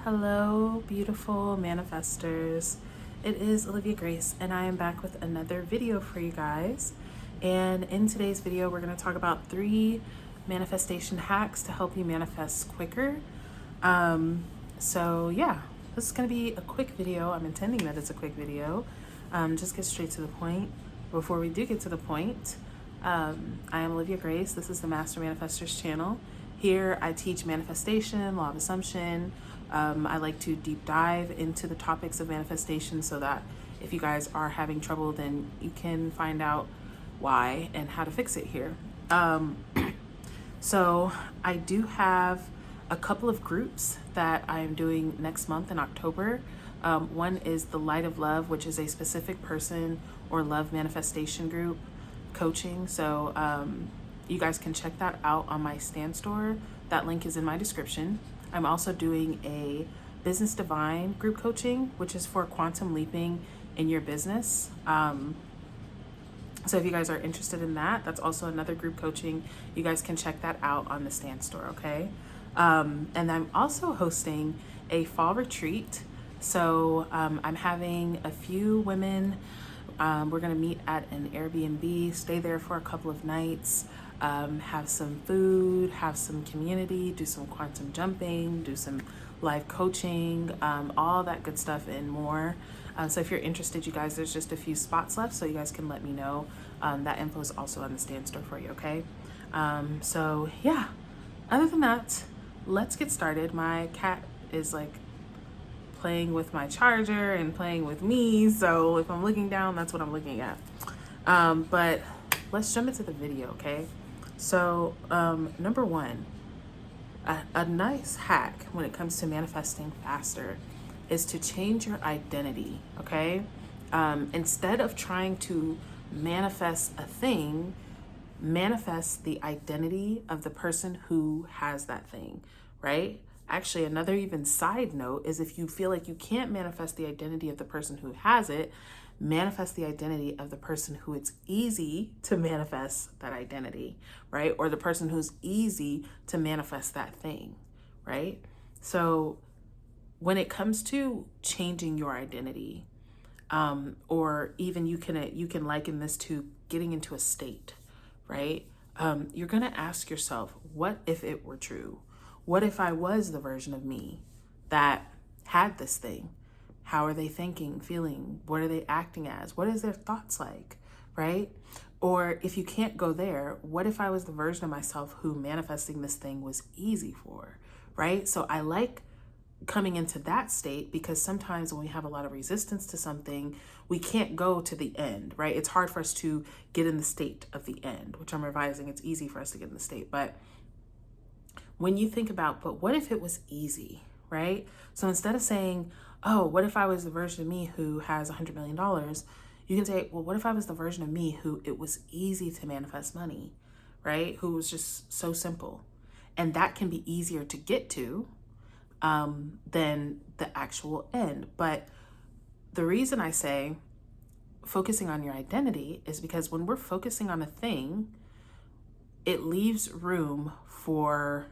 Hello, beautiful manifestors. It is Olivia Grace, and I am back with another video for you guys. And in today's video, we're going to talk about 3 manifestation hacks to help you manifest quicker. So yeah, this is going to be a quick video. I'm intending that it's a quick video. Just get straight to the point. Before we do get to the point, I am Olivia Grace. This is the Master Manifestors channel. Here I teach manifestation, law of assumption. I like to deep dive into the topics of manifestation so that if you guys are having trouble, then you can find out why and how to fix it here. So I do have a couple of groups that I am doing next month in October. One is the Light of Love, which is a specific person or love manifestation group coaching. So you guys can check that out on my Stan store. That link is in my description. I'm also doing a Business Divine group coaching, which is for quantum leaping in your business. So if you guys are interested in that, that's also another group coaching. You guys can check that out on the Stan store, okay? And I'm also hosting a fall retreat. So I'm having a few women. We're gonna meet at an Airbnb, stay there for a couple of nights, have some food, have some community, do some quantum jumping, do some live coaching, all that good stuff and more. So if you're interested, you guys, there's just a few spots left, so you guys can let me know. That info is also on the Stan store for you, okay? So yeah, other than that, let's get started. My cat is like playing with my charger and playing with me, so if I'm looking down, that's what I'm looking at. But let's jump into the video, okay? So number 1, a nice hack when it comes to manifesting faster is to change your identity, okay? Instead of trying to manifest a thing, manifest the identity of the person who has that thing, right? Actually, another even side note is if you feel like you can't manifest the identity of the person who has it, manifest the identity of the person who it's easy to manifest that identity, right? Or the person who's easy to manifest that thing, right? So when it comes to changing your identity, or even you can liken this to getting into a state, right? You're gonna ask yourself, what if it were true? What if I was the version of me that had this thing? How are they thinking, feeling? What are they acting as? What is their thoughts like, right? Or if you can't go there, what if I was the version of myself who manifesting this thing was easy for, right? So I like coming into that state because sometimes when we have a lot of resistance to something, we can't go to the end, right? It's hard for us to get in the state of the end, which I'm revising. It's easy for us to get in the state, but when you think about, but what if it was easy, right? So instead of saying, oh, what if I was the version of me who has $100 million? You can say, well, what if I was the version of me who it was easy to manifest money, right? Who was just so simple. And that can be easier to get to than the actual end. But the reason I say focusing on your identity is because when we're focusing on a thing, it leaves room for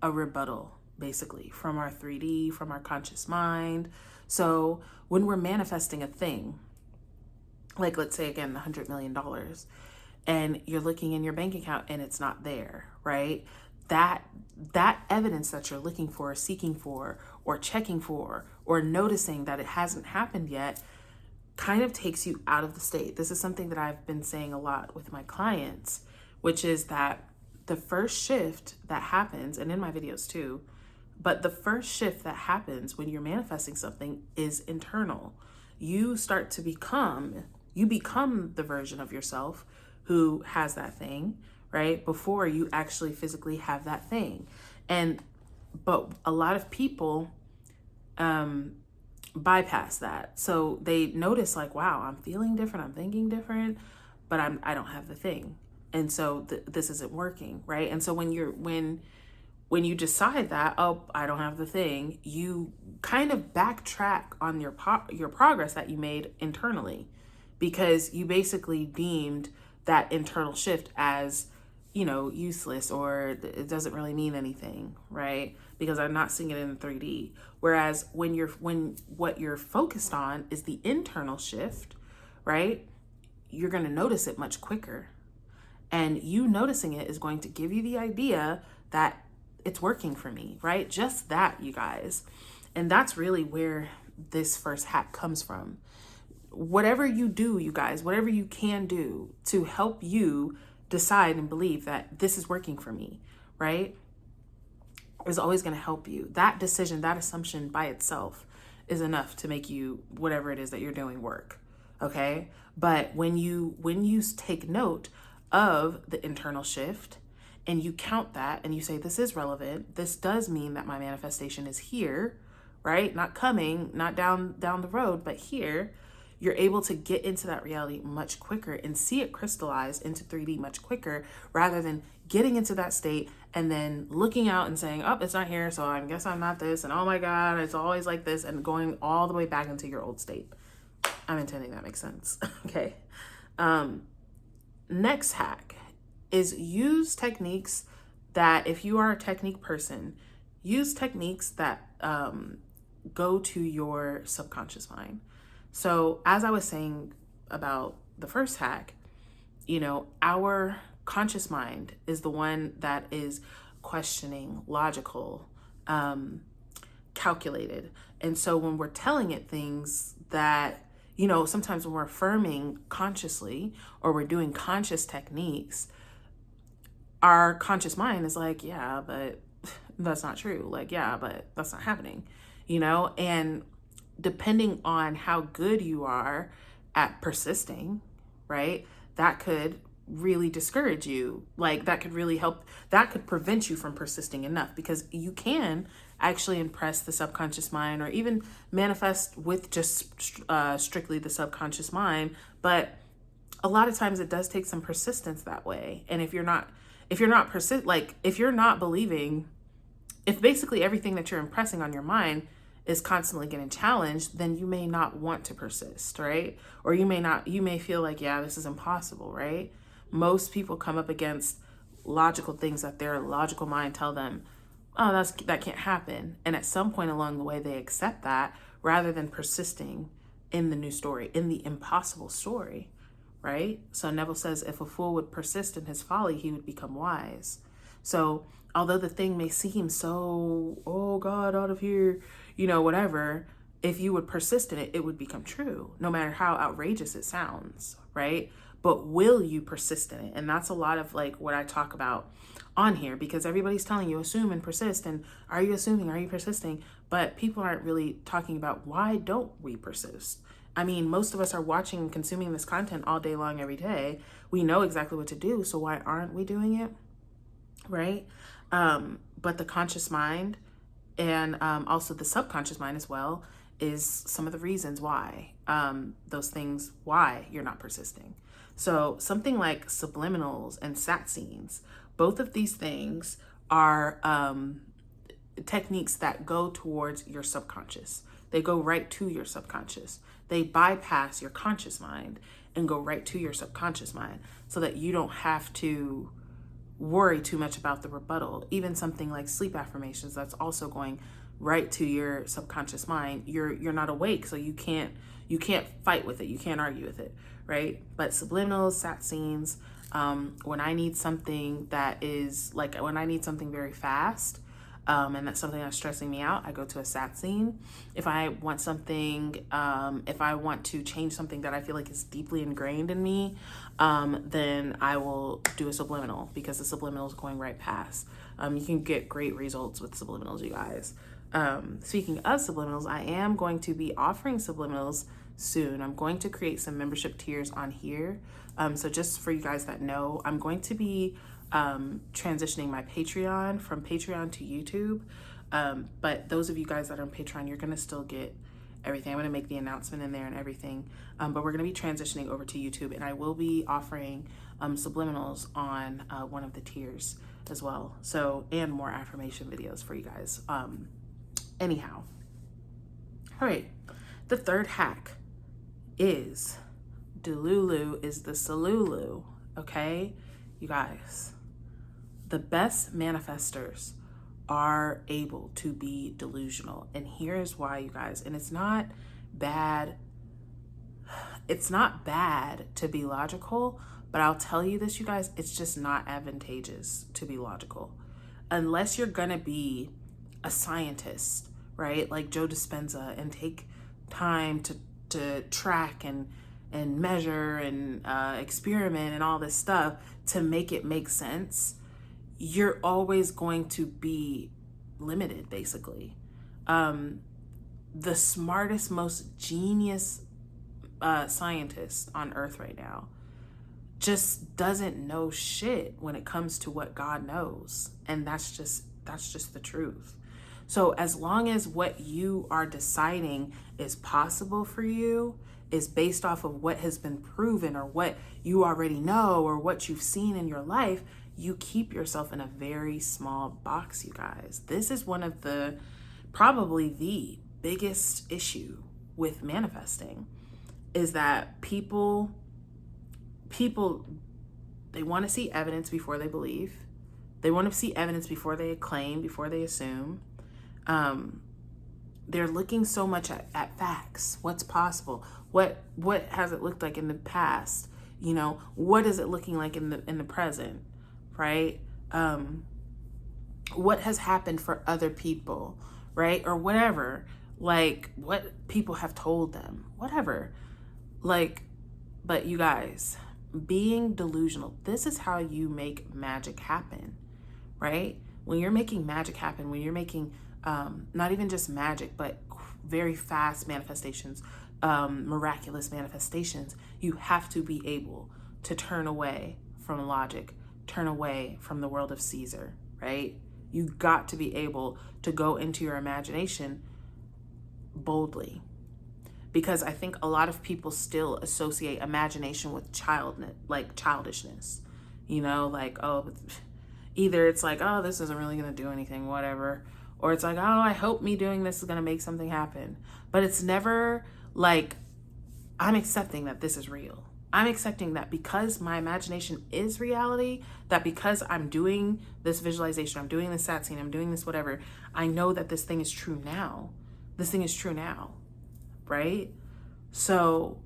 a rebuttal, basically, from our 3D, from our conscious mind. So when we're manifesting a thing, like let's say again, $100 million, and you're looking in your bank account and it's not there, right? That evidence that you're looking for, seeking for, or checking for, or noticing that it hasn't happened yet kind of takes you out of the state. This is something that I've been saying a lot with my clients, which is that the first shift that happens, and in my videos too, but the first shift that happens when you're manifesting something is internal. You become the version of yourself who has that thing, right? Before you actually physically have that thing. But a lot of people bypass that. So they notice like, wow, I'm feeling different, I'm thinking different, but I don't have the thing. And so this isn't working, right? And so when you decide that, oh, I don't have the thing, you kind of backtrack on your progress that you made internally, because you basically deemed that internal shift as, useless, or it doesn't really mean anything, right? because I'm not seeing it in 3D. Whereas when what you're focused on is the internal shift, right? You're going to notice it much quicker. And you noticing it is going to give you the idea that it's working for me, right? Just that, you guys. And that's really where this first hack comes from. Whatever you do, you guys, whatever you can do to help you decide and believe that this is working for me, right, is always going to help you. That decision, that assumption by itself is enough to make you whatever it is that you're doing work. Okay. But when you take note of the internal shift and you count that and you say, this is relevant, this does mean that my manifestation is here, right? Not coming, not down the road, but here, you're able to get into that reality much quicker and see it crystallize into 3D much quicker, rather than getting into that state and then looking out and saying, oh, it's not here, so I guess I'm not this, and oh my God, it's always like this, and going all the way back into your old state. I'm intending that makes sense. Okay. Next hack is use techniques that, if you are a technique person, use techniques that go to your subconscious mind. So as I was saying about the first hack, our conscious mind is the one that is questioning, logical, calculated. And so when we're telling it things that, sometimes when we're affirming consciously or we're doing conscious techniques, our conscious mind is like, yeah, but that's not true. Like, yeah, but that's not happening, and depending on how good you are at persisting, right, that could really discourage you. Like, that could really help, that could prevent you from persisting enough, because you can actually impress the subconscious mind or even manifest with just strictly the subconscious mind. But a lot of times it does take some persistence that way. And if you're not believing, if basically everything that you're impressing on your mind is constantly getting challenged, then you may not want to persist, right? Or you may feel like, yeah, this is impossible, right? Most people come up against logical things that their logical mind tell them, oh, that can't happen. And at some point along the way, they accept that rather than persisting in the new story, in the impossible story, right? So Neville says, if a fool would persist in his folly, he would become wise. So although the thing may seem so, oh God, out of here, whatever, if you would persist in it, it would become true, no matter how outrageous it sounds, right? But will you persist in it? And that's a lot of like what I talk about on here, because everybody's telling you assume and persist, and are you assuming, are you persisting? But people aren't really talking about, why don't we persist? I mean, most of us are watching and consuming this content all day long, every day. We know exactly what to do, so why aren't we doing it, right? But the conscious mind and also the subconscious mind as well is some of the reasons why, those things, why you're not persisting. So something like subliminals and sat scenes, both of these things are techniques that go towards your subconscious. They go right to your subconscious. They bypass your conscious mind and go right to your subconscious mind, so that you don't have to worry too much about the rebuttal. Even something like sleep affirmations, that's also going right to your subconscious mind. You're not awake, so you can't fight with it. You can't argue with it, right? But subliminals, sat scenes, when I need something that is like, when I need something very fast, and that's something that's stressing me out, I go to a sat scene. If I want something, if I want to change something that I feel like is deeply ingrained in me, then I will do a subliminal, because the subliminal is going right past. You can get great results with subliminals, you guys. Speaking of subliminals, I am going to be offering subliminals soon. I'm going to create some membership tiers on here. So just for you guys that know, I'm going to be transitioning my Patreon from Patreon to YouTube. But those of you guys that are on Patreon, you're going to still get everything. I'm going to make the announcement in there and everything. But we're going to be transitioning over to YouTube, and I will be offering subliminals on one of the tiers as well. So, and more affirmation videos for you guys. Anyhow. All right. The third hack is Delulu is the Salulu. Okay, you guys. The best manifestors are able to be delusional. And here's why, you guys. And it's not bad. It's not bad to be logical, but I'll tell you this, you guys, it's just not advantageous to be logical. Unless you're gonna be a scientist, right? Like Joe Dispenza, and take time to track and measure and experiment and all this stuff to make it make sense, you're always going to be limited, basically. The smartest, most genius scientist on earth right now just doesn't know shit when it comes to what God knows. And that's just the truth. So as long as what you are deciding is possible for you is based off of what has been proven or what you already know or what you've seen in your life, you keep yourself in a very small box, you guys. This is one of the, probably the biggest issue with manifesting, is that people, they want to see evidence before they believe. They want to see evidence before they claim, before they assume. They're looking so much at facts. What's possible? What has it looked like in the past? You know, what is it looking like in the present? Right? What has happened for other people, right? Or whatever, like what people have told them, whatever. Like, but you guys, being delusional, this is how you make magic happen, right? When you're making magic happen, when you're making not even just magic, but very fast manifestations, miraculous manifestations, you have to be able to turn away from logic, turn away from the world of Caesar, right? You got to be able to go into your imagination boldly, because I think a lot of people still associate imagination with childishness, you know, like, oh, either it's like, oh, this isn't really going to do anything, whatever. Or it's like, oh, I hope me doing this is going to make something happen. But it's never like, I'm accepting that this is real. I'm accepting that because my imagination is reality, that because I'm doing this visualization, I'm doing this sat scene, I'm doing this whatever, I know that this thing is true now. This thing is true now, right? So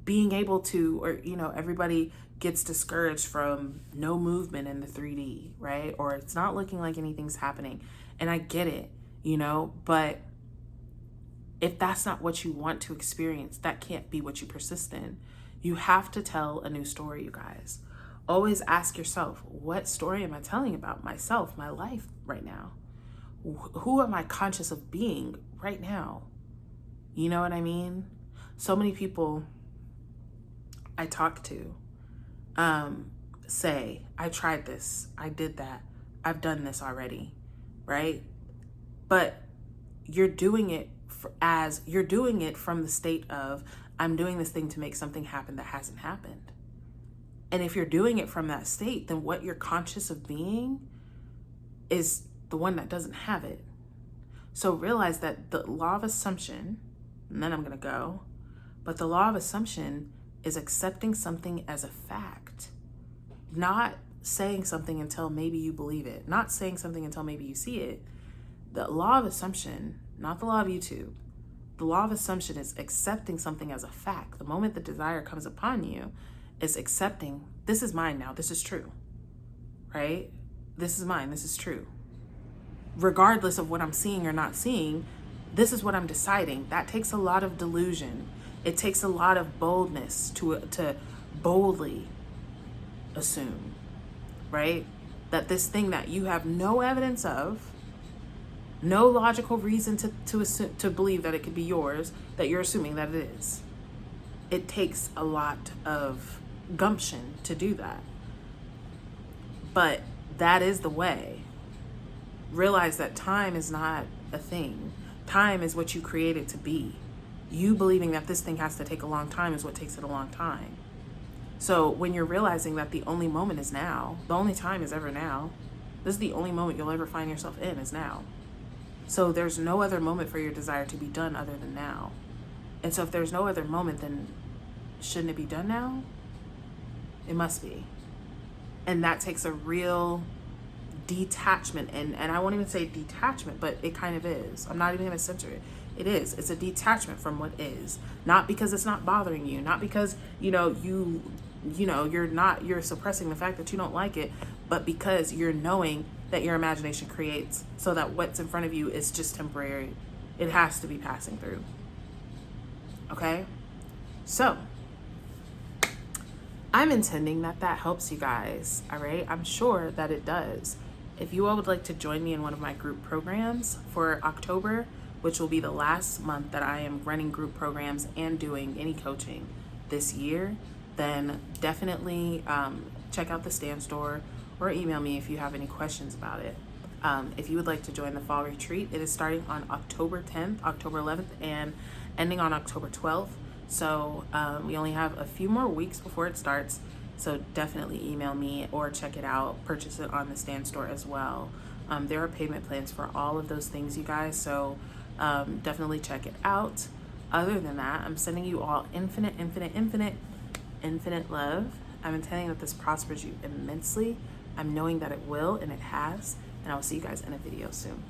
being able to, or, you know, everybody gets discouraged from no movement in the 3D, right? Or it's not looking like anything's happening. And I get it, you know, but if that's not what you want to experience, that can't be what you persist in. You have to tell a new story, you guys. Always ask yourself, what story am I telling about myself, my life right now? Who am I conscious of being right now? You know what I mean? So many people I talk to say, I tried this, I did that, I've done this already, right? But you're doing it you're doing it from the state of, I'm doing this thing to make something happen that hasn't happened. And if you're doing it from that state, then what you're conscious of being is the one that doesn't have it. So realize that the law of assumption, and then I'm going to go, but the law of assumption is accepting something as a fact, not saying something until maybe you believe it, not saying something until maybe you see it. The law of assumption, not the law of YouTube, the law of assumption is accepting something as a fact. The moment the desire comes upon you is accepting, this is mine now, this is true, right? This is mine, this is true. Regardless of what I'm seeing or not seeing, this is what I'm deciding. That takes a lot of delusion. It takes a lot of boldness to boldly assume, right? That this thing that you have no evidence of, no logical reason to believe that it could be yours, that you're assuming that it is. It takes a lot of gumption to do that. But that is the way. Realize that time is not a thing. Time is what you create it to be. You believing that this thing has to take a long time is what takes it a long time. So when you're realizing that the only moment is now, the only time is ever now, this is the only moment you'll ever find yourself in is now. So there's no other moment for your desire to be done other than now. And so if there's no other moment, then shouldn't it be done now? It must be. And that takes a real detachment, and I won't even say detachment, but it kind of is. I'm not even going to censor it. It is. It's a detachment from what is. Not because it's not bothering you, not because, you're suppressing the fact that you don't like it, but because you're knowing that your imagination creates, so that what's in front of you is just temporary. It has to be passing through. Okay? So, I'm intending that helps you guys, all right? I'm sure that it does. If you all would like to join me in one of my group programs for October, which will be the last month that I am running group programs and doing any coaching this year, then definitely check out the Stand Store or email me if you have any questions about it. If you would like to join the fall retreat, it is starting on October 10th, October 11th, and ending on October 12th. So we only have a few more weeks before it starts. So definitely email me or check it out, purchase it on the Stand Store as well. There are payment plans for all of those things, you guys. So definitely check it out. Other than that, I'm sending you all infinite love. I'm intending that this prospers you immensely. I'm knowing that it will, and it has. And I will see you guys in a video soon.